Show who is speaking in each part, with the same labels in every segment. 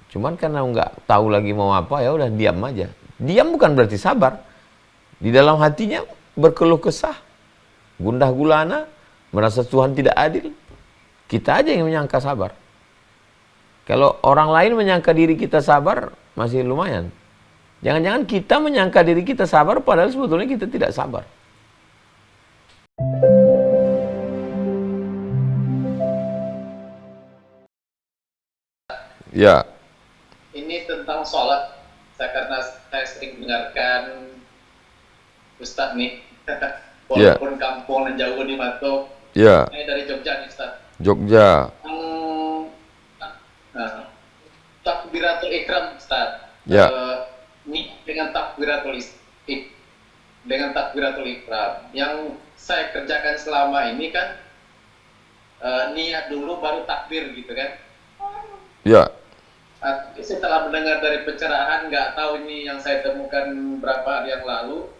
Speaker 1: Cuman karena nggak tahu lagi mau apa, ya udah diam aja. Diam bukan berarti sabar. Di dalam hatinya berkeluh kesah, gundah gulana, merasa Tuhan tidak adil. Kita aja yang menyangka sabar. Kalau orang lain menyangka diri kita sabar, masih lumayan. Jangan-jangan kita menyangka diri kita sabar, padahal sebetulnya kita tidak sabar. Ya.
Speaker 2: Ini tentang sholat. Karena saya sering mendengarkan Ustadz nih, walaupun kampung dan jauh di Mato.
Speaker 1: Ya.
Speaker 2: Ini dari Jogja nih Ustadz.
Speaker 1: Jogja.
Speaker 2: Takbiratul Ikram Ustadz.
Speaker 1: Ya.
Speaker 2: Dengan takbiratul Ikram yang saya kerjakan selama ini kan niat dulu baru takbir gitu kan.
Speaker 1: Ya.
Speaker 2: Setelah mendengar dari pencerahan, nggak tahu ini yang saya temukan berapa hari yang lalu,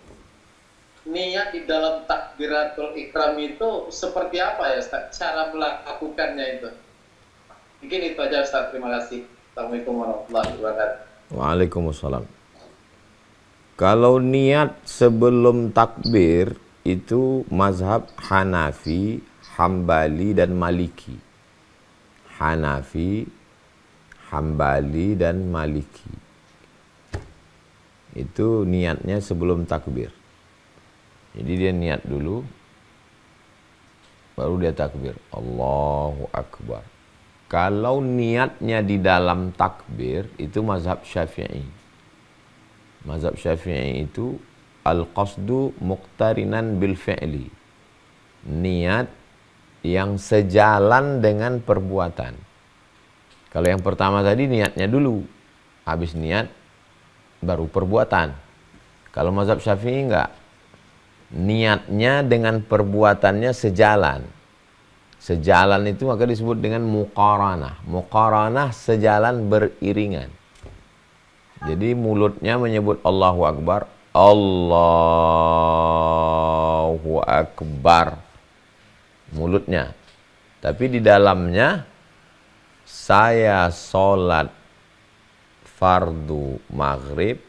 Speaker 2: niat di dalam takbiratul ikram itu seperti apa ya Ustaz? Cara melakukannya itu. Mungkin itu aja Ustaz, terima kasih. Assalamualaikum warahmatullahi wabarakatuh.
Speaker 1: Waalaikumsalam. Kalau niat sebelum takbir itu mazhab Hanafi, Hambali dan Maliki. Hanafi, Hambali dan Maliki. Itu niatnya sebelum takbir. Jadi dia niat dulu, baru dia takbir. Allahu Akbar. Kalau niatnya di dalam takbir, itu mazhab Syafi'i. Mazhab Syafi'i itu al-qasdu muqtarinan bil fi'li. Niat yang sejalan dengan perbuatan. Kalau yang pertama tadi niatnya dulu, habis niat baru perbuatan. Kalau mazhab Syafi'i enggak. Niatnya dengan perbuatannya sejalan. Sejalan itu maka disebut dengan muqaranah. Muqaranah sejalan beriringan. Jadi mulutnya menyebut Allahu Akbar, Allahu Akbar. Mulutnya. Tapi di dalamnya saya sholat fardu maghrib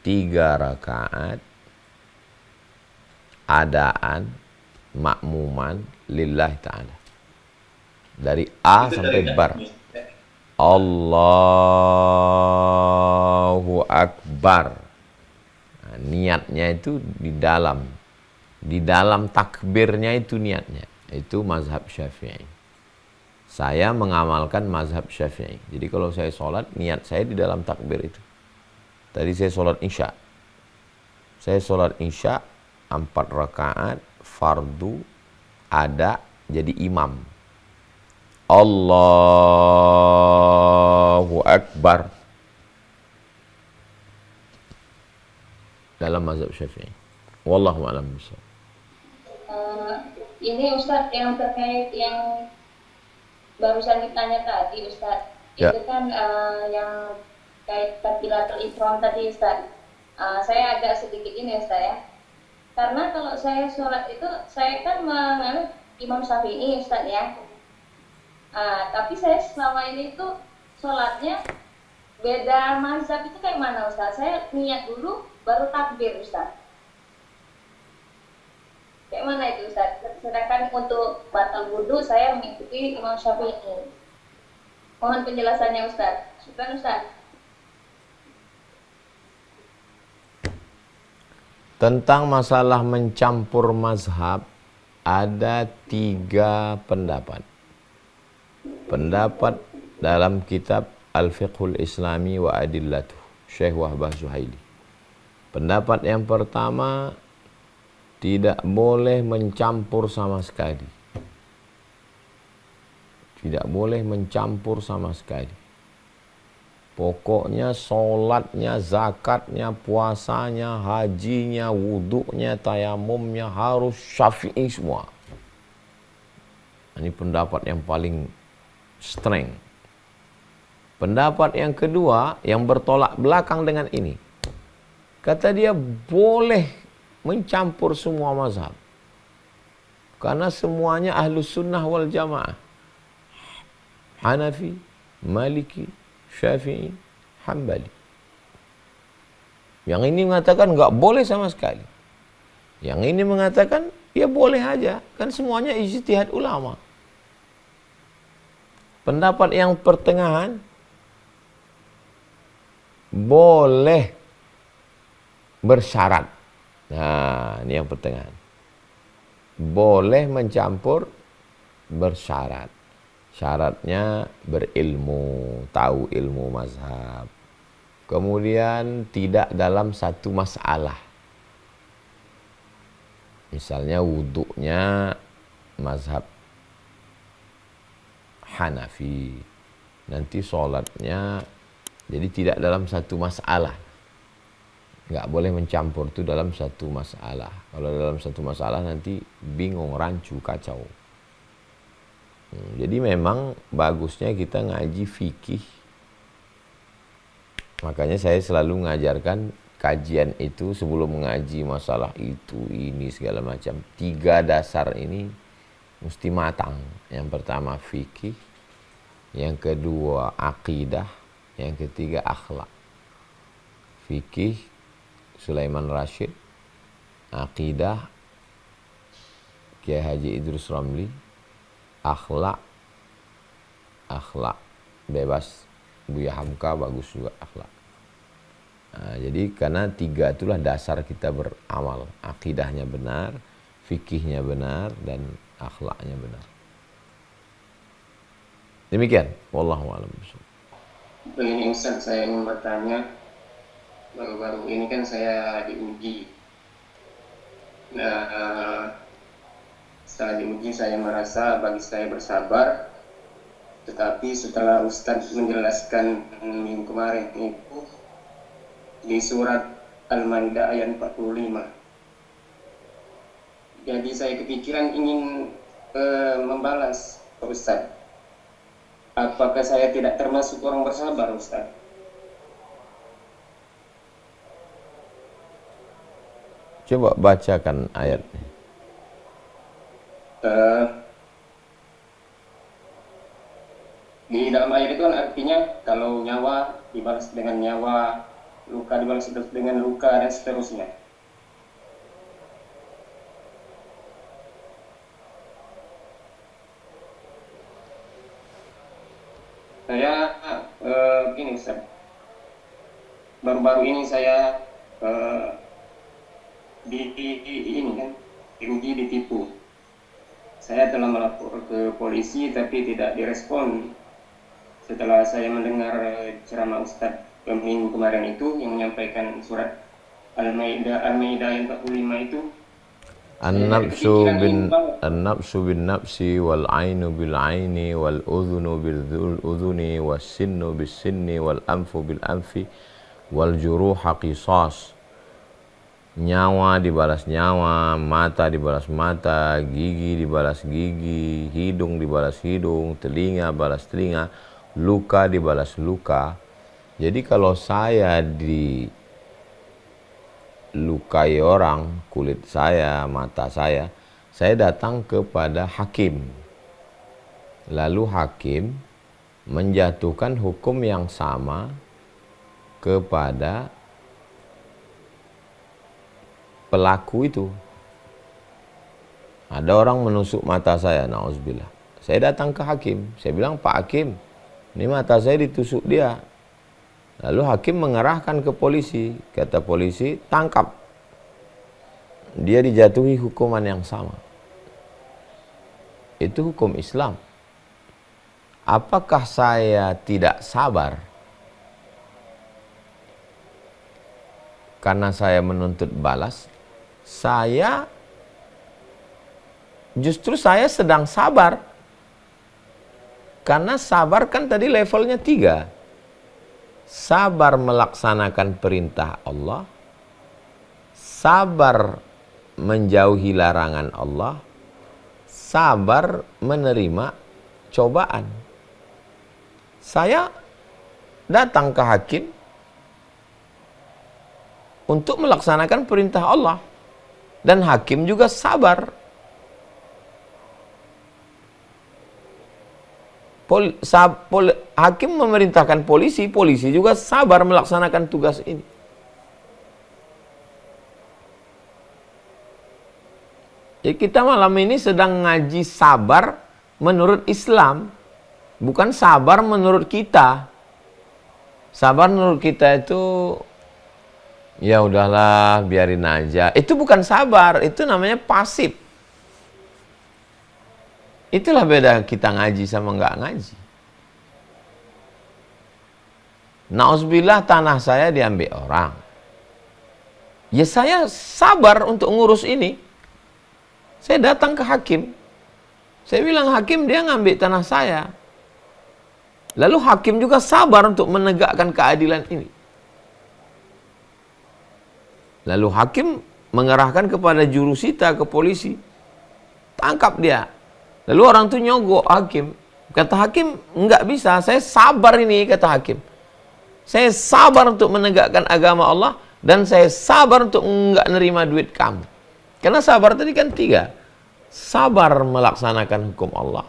Speaker 1: 3 rakaat adaan makmuman lillahi ta'ala dari A itu sampai bar. Allahu Akbar. Nah, niatnya itu di dalam takbirnya itu niatnya. Itu mazhab Syafi'i. Saya mengamalkan mazhab Syafi'i. Jadi kalau saya sholat, niat saya di dalam takbir itu. Tadi saya sholat Isya. Saya sholat Isya 4 rakaat fardu ada jadi imam. Allahu Akbar. Dalam mazhab Syafi'i. Wallahu a'lam bishawab.
Speaker 3: Ini Ustadz yang terkait yang barusan ditanya tadi Ustadz,
Speaker 1: ya.
Speaker 3: Itu kan yang kait takbiratul ihram tadi Ustadz. Saya agak sedikit ini Ustadz ya. Karena kalau saya sholat itu, saya kan menganut Imam Syafi'i Ustadz ya. Tapi saya selama ini itu sholatnya beda mazhab itu kayak mana Ustadz? Saya niat dulu baru takbir Ustadz. Kayak mana itu Ustaz? Sedangkan untuk batal wudu saya mengikuti Imam Syafi'i. Mohon penjelasannya Ustaz. Syukran Ustaz.
Speaker 1: Tentang masalah mencampur mazhab, ada 3 pendapat. Pendapat dalam kitab Al-Fiqhul Islami wa Adillatuh, Syekh Wahbah Zuhaili. Pendapat yang pertama, tidak boleh mencampur sama sekali. Tidak boleh mencampur sama sekali. Pokoknya sholatnya, zakatnya, puasanya, hajinya, wuduknya, tayamumnya harus Syafi'i semua. Ini pendapat yang paling strength. Pendapat yang kedua yang bertolak belakang dengan ini. Kata dia boleh mencampur semua mazhab. Karena semuanya ahlus sunnah wal jamaah. Hanafi, Maliki, Syafi'i, Hambali. Yang ini mengatakan nggak boleh sama sekali. Yang ini mengatakan ya boleh aja. Kan semuanya ijtihad ulama. Pendapat yang pertengahan boleh bersyarat. Nah, ini yang pertengahan. Boleh mencampur bersyarat. Syaratnya berilmu, tahu ilmu mazhab. Kemudian tidak dalam satu masalah. Misalnya wuduknya mazhab Hanafi. Nanti sholatnya jadi tidak dalam satu masalah. Nggak boleh mencampur itu dalam satu masalah. Kalau dalam satu masalah nanti bingung, rancu, kacau. Jadi memang bagusnya kita ngaji fikih. Makanya saya selalu mengajarkan kajian itu sebelum mengaji masalah itu, ini, segala macam. 3 dasar ini mesti matang. Yang pertama fikih, yang kedua akidah, yang ketiga akhlak. Fikih Sulaiman Rashid, akidah Kiai Haji Idrus Ramli, akhlak bebas Buya Hamka, bagus juga akhlak. Nah, jadi karena 3 itulah dasar kita beramal. Akidahnya benar, fikihnya benar, dan akhlaknya benar. Demikian, wallahu a'lam.
Speaker 4: Begini Ustaz, saya ingin bertanya. Baru-baru ini kan saya diuji. Nah, setelah diuji saya merasa bagi saya bersabar. Tetapi setelah Ustadz menjelaskan minggu kemarin itu di surat Al-Maidah ayat 45. Jadi saya kepikiran ingin membalas ke Ustadz. Apakah saya tidak termasuk orang bersabar, Ustadz?
Speaker 1: Coba bacakan ayatnya.
Speaker 4: Di dalam ayat itu kan artinya kalau nyawa dibalas dengan nyawa, luka dibalas dengan luka, dan seterusnya. Saya gini Ustaz, baru-baru ini saya ini kan diuji, ditipu. Saya telah melapor ke polisi tapi tidak direspon. Setelah saya mendengar ceramah Ustadz minggu kemarin itu yang menyampaikan surat Al-Maidah ayat 45 itu,
Speaker 1: An-nafsu bin nafsi wal ainu bil aini wal udhunu bil udhuni was sinnu bis sinni wal anfu bil anfi wal juruha qisas. Nyawa dibalas nyawa, mata dibalas mata, gigi dibalas gigi, hidung dibalas hidung, telinga balas telinga, luka dibalas luka. Jadi kalau saya dilukai orang, kulit saya, mata saya datang kepada hakim. Lalu hakim menjatuhkan hukum yang sama kepada pelaku itu. Ada orang menusuk mata saya, na'udzubillah. Saya datang ke hakim, saya bilang, Pak Hakim, ini mata saya ditusuk dia. Lalu hakim mengerahkan ke polisi. Kata polisi, tangkap. Dia dijatuhi hukuman yang sama. Itu hukum Islam. Apakah saya tidak sabar karena saya menuntut balas? Justru saya sedang sabar. Karena sabar kan tadi levelnya 3. Sabar melaksanakan perintah Allah, sabar menjauhi larangan Allah, sabar menerima cobaan. Saya datang ke hakim untuk melaksanakan perintah Allah. Dan hakim juga sabar. hakim memerintahkan polisi, polisi juga sabar melaksanakan tugas ini. Jadi kita malam ini sedang ngaji sabar menurut Islam, bukan sabar menurut kita. Sabar menurut kita itu ya udahlah, biarin aja. Itu bukan sabar, itu namanya pasif. Itulah beda kita ngaji sama nggak ngaji. Nauzubillah, tanah saya diambil orang. Ya saya sabar untuk ngurus ini. Saya datang ke hakim. Saya bilang, hakim, dia ngambil tanah saya. Lalu hakim juga sabar untuk menegakkan keadilan ini. Lalu hakim mengerahkan kepada jurusita, ke polisi. Tangkap dia. Lalu orang itu nyogok hakim. Kata hakim, enggak bisa, saya sabar ini, kata hakim. Saya sabar untuk menegakkan agama Allah, dan saya sabar untuk enggak nerima duit kamu. Karena sabar tadi kan 3. Sabar melaksanakan hukum Allah.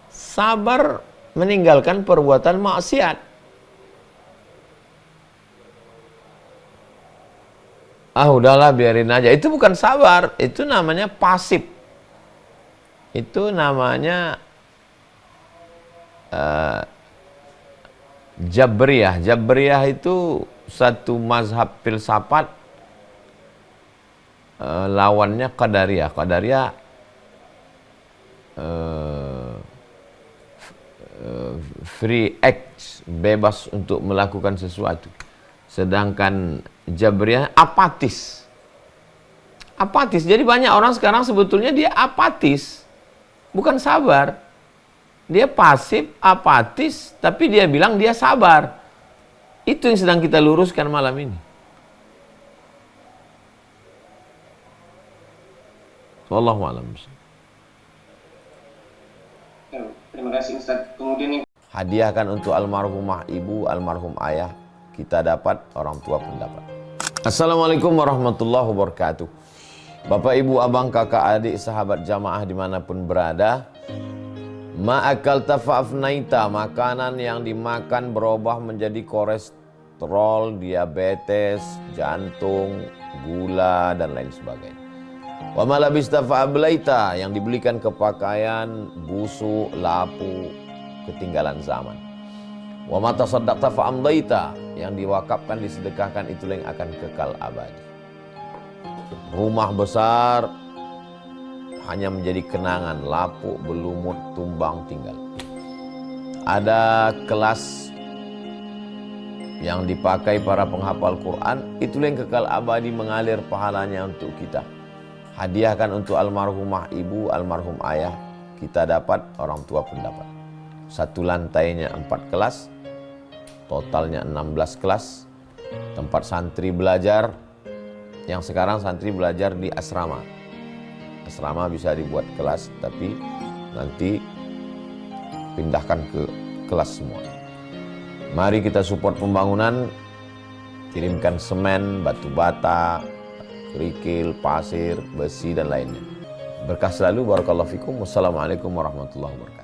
Speaker 1: Sabar meninggalkan perbuatan maksiat. Udahlah, biarin aja. Itu bukan sabar, itu namanya pasif. Itu namanya Jabriyah. Jabriyah itu satu mazhab filsafat, lawannya Qadariyah. Qadariyah free act, bebas untuk melakukan sesuatu. Sedangkan Jabriyah apatis. Apatis. Jadi banyak orang sekarang sebetulnya dia apatis, bukan sabar. Dia pasif, apatis, tapi dia bilang dia sabar. Itu yang sedang kita luruskan malam ini. Wallahu a'lam.
Speaker 4: Terima kasih Ustaz. Kemudian
Speaker 1: hadiahkan untuk almarhumah ibu, almarhum ayah. Kita dapat, orang tua pun dapat. Assalamualaikum warahmatullahi wabarakatuh. Bapak, ibu, abang, kakak, adik, sahabat jamaah dimanapun berada. Ma'akal tafa'afnaita, makanan yang dimakan berubah menjadi kolesterol, diabetes, jantung, gula, dan lain sebagainya. Wa malabista fa'ablaita, yang dibelikan ke pakaian, busuk, lapu, ketinggalan zaman. Wa mata saddaqta fa'amdaita, yang diwakafkan, disedekahkan, itulah yang akan kekal abadi. Rumah besar hanya menjadi kenangan, lapuk, berlumut, tumbang, tinggal. Ada kelas yang dipakai para penghafal Quran, itulah yang kekal abadi, mengalir pahalanya untuk kita. Hadiahkan untuk almarhumah ibu, almarhum ayah. Kita dapat, orang tua pun dapat. Satu lantainya 4 kelas, totalnya 16 kelas. Tempat santri belajar, yang sekarang santri belajar di asrama. Asrama bisa dibuat kelas, tapi nanti pindahkan ke kelas semua. Mari kita support pembangunan, kirimkan semen, batu bata, kerikil, pasir, besi, dan lainnya. Berkah selalu, barakallahu fikum. Wassalamualaikum warahmatullahi wabarakatuh.